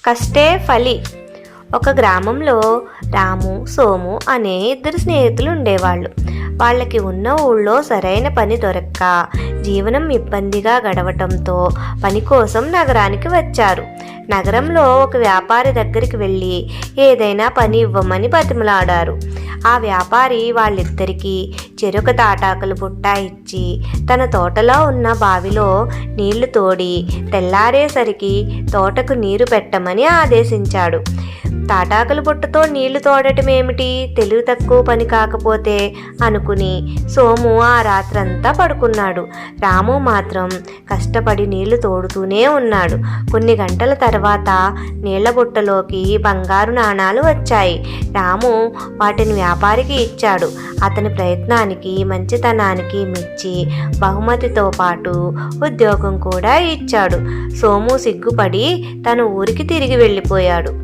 కష్టే ఫలి. ఒక గ్రామంలో రాము, సోము అనే ఇద్దరు స్నేహితులు ఉండేవాళ్ళు. వాళ్ళకి ఉన్న ఊళ్ళో సరైన పని దొరక్క జీవనం ఇబ్బందిగా గడవటంతో పని కోసం నగరానికి వచ్చారు. నగరంలో ఒక వ్యాపారి దగ్గరికి వెళ్ళి ఏదైనా పని ఇవ్వమని బతిమలాడారు. ఆ వ్యాపారి వాళ్ళిద్దరికీ చెరొక తాటాకులు బుట్ట ఇచ్చి తన తోటలో ఉన్న బావిలో నీళ్లు తోడి తెల్లారేసరికి తోటకు నీరు పెట్టమని ఆదేశించాడు. తాటాకుల బుట్టతో నీళ్లు తోడటం ఏమిటి, తెలివి తక్కువ పని కాకపోతే అనుకుని సోము ఆ రాత్రంతా పడుకున్నాడు. రాము మాత్రం కష్టపడి నీళ్లు తోడుతూనే ఉన్నాడు. కొన్ని గంటల తర్వాత నీళ్ల బుట్టలోకి బంగారు నాణాలు వచ్చాయి. రాము వాటిని వ్యాపారికి ఇచ్చాడు. అతని ప్రయత్నానికి, మంచితనానికి మెచ్చి బహుమతితో పాటు ఉద్యోగం కూడా ఇచ్చాడు. సోము సిగ్గుపడి తన ఊరికి తిరిగి వెళ్ళిపోయాడు.